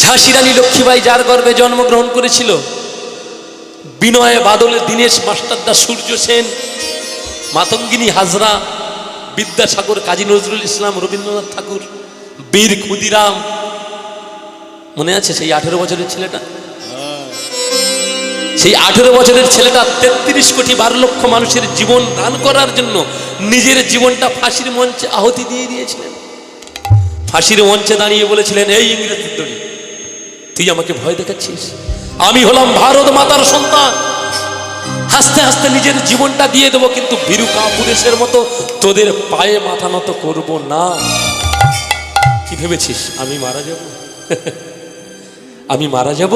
ঝাঁসি রানী লক্ষ্মীবাঈ যার গর্ভে জন্মগ্রহণ করেছিল, বিনয় বাদলে, দীনেশ মাস্টারদা, সূর্য সেন, মাতঙ্গিনী হাজরা, বিদ্যাসাগর, কাজী নজরুল ইসলাম, রবীন্দ্রনাথ ঠাকুর, বীর ক্ষুদিরাম, মনে আছে সেই 18 বছরের ছেলেটা? সেই 18 বছরের ছেলেটা 33 কোটি 12 লক্ষ মানুষের জীবন দান করার জন্য নিজের জীবনটা ফাঁসির মঞ্চে আহুতি দিয়ে দিয়েছিলেন। ফাঁসির মঞ্চে দাঁড়িয়ে বলেছিলেন, এই ইংরেজের দড়ি, তুই আমাকে ভয় দেখাচ্ছিস? আমি হলাম ভারত মাতার সন্তান, হাসতে হাসতে নিজের জীবনটা দিয়ে দেবো, কিন্তু ভীরু কাপুরুষের মতো তোদের পায়ে মাথা নত করবো না। কি ভেবেছিস আমি মারা যাব? আমি মারা যাব?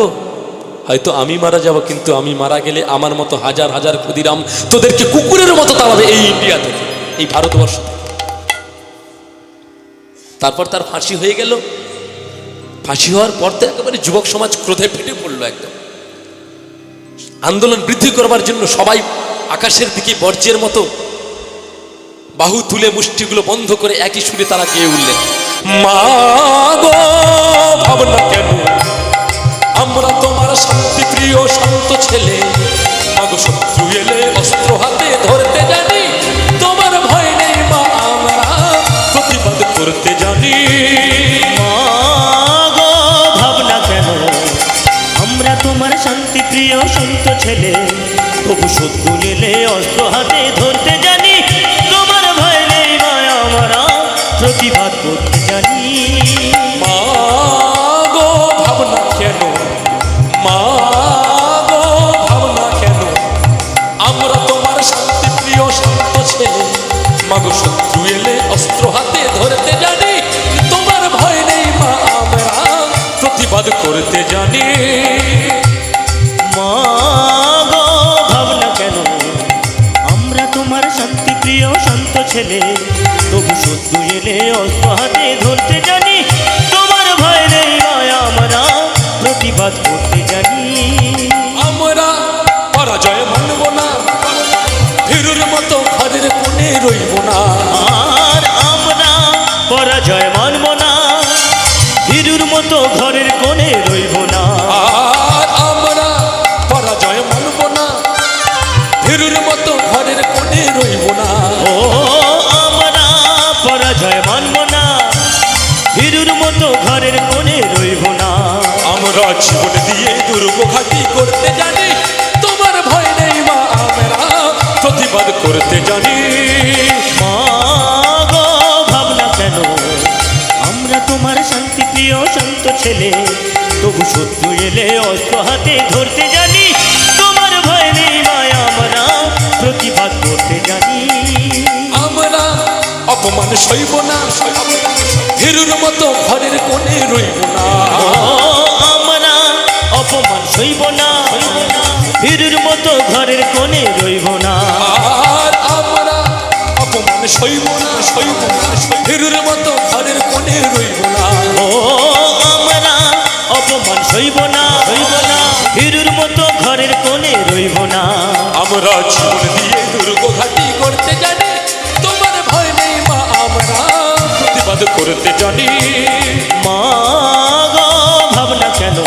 হয়তো আমি মারা যাব, কিন্তু আমি মারা গেলে আমার মতো হাজার হাজার ক্ষুদিরাম তোদেরকে কুকুরের মতো তাড়াবে এই ইন্ডিয়া থেকে, এই ভারতবর্ষ থেকে। তারপর তার ফাঁসি হয়ে গেল। ফাঁসি হওয়ার পর তো একেবারে যুবক সমাজ ক্রোধে ফেটে পড়লো। একদম আন্দোলন বৃদ্ধি করবার জন্য সবাই আকাশের দিকে বর্জ্যের মতো বাহু তুলে মুষ্টিগুলো বন্ধ করে একই সুরে তারা গেয়ে উঠলেন, মা গো ভাবনা কেন, আমরা তোমার শান্তি প্রিয় শান্ত ছেলে, মাগো শত্রু এলে অস্ত্র হাতে ধরতে জানি, তোমার ভয় নেই মা, আমরা প্রতিবাদ করতে জানি। মা গো ভাবনা কেন, আমরা তোমার শান্তি প্রিয় শান্ত ছেলে, তবু শত্রু এলে অস্ত্র হাতে ধরতে জানি, তোমার ভয় নেই মা, আমরা প্রতিবাদ করতে জানি। মা গো ভাবনা কেন, মা গো ভাবনা কেন, আমরা তোমার শান্তি প্রিয় শান্ত ছেলে, মাগো শত্রু এলে অস্ত্র হাতে ধরতে জানি, তোমার ভয় নেই মা, আমরা প্রতিবাদ করতে জানি। মা গো ভাবনা কেন, আমরা তোমার শান্তি প্রিয় শান্ত ছেলে, তবু শত্রু এলে অস্ত্র হাতে ধরতে জানি, তোমার ভয় নেই মা, আমরা প্রতিবাদ করতে জানি। আমরা পরাজয় মানব না, ভীরুর মতো ঘরের কোণে রইব না, আর আমরা পরাজয় মানব না, ভীরুর মতো ঘরের কোণে রইব না। আর আমরা পরাজয় মানব না, ভীরুর মতো ঘরের কোণে রইব না। ও আমরা পরাজয় মানব না, ভীরুর মতো ঘরের কোণে রইব না। আমরা জীবন দিয়ে দুর্গ ঘাটি করতে জানি, তোমার ভয় নেই মা, আমরা প্রতিবাদ করতে জানি। মা গো ভাবনা কেন, আমরা তোমার শান্তি প্রিয় শান্ত ছেলে, তবু শত্রু এলে অস্ত্র হাতে ধরতে জানি, তোমার ভয় নেই মা, আমরা প্রতিবাদ করতে জানি। আমরা অপমান সইব না, ভীরুর মতো ঘরের কোণে রইব না। ও আমরা অপমান সইব না, ভীরুর মতো ঘরের কোণে রইব না। আর আমরা অপমান সইব না, ভীরুর মতো ঘরের কোণে রইব না। ও আমরা অপমান সইব না, ভীরুর মতো ঘরের কোণে রইব না। আমরা জীবন দিয়ে দুর্গ ঘাটি করতে জানি, তোমার ভয় নেই মা, আমরা প্রতিবাদ করতে জানি। মা গো ভাবনা কেন,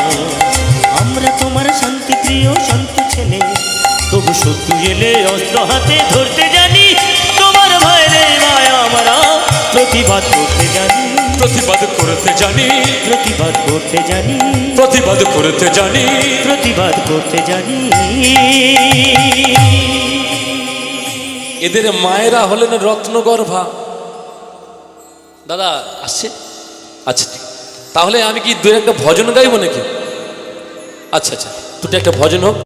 আমরা তোমার শান্তি প্রিয় শান্ত ছেলে, তবু শত্রু এলে অস্ত্র হাতে ধরতে জানি, তোমার ভয় নেই মা, আমরা প্রতিবাদ করতে জানি। প্রতিবাদ করতে জানি, প্রতিবাদ করতে জানি, প্রতিবাদ করতে জানি। প্রতিবাদ করতে জানি। এদের মায়েরা হলেন রত্নগর্ভা। দাদা আসছে? আচ্ছা ঠিক, তাহলে আমি কি দু একটা ভজন গাইবো নাকি? আচ্ছা আচ্ছা, দুটো একটা ভজন হোক।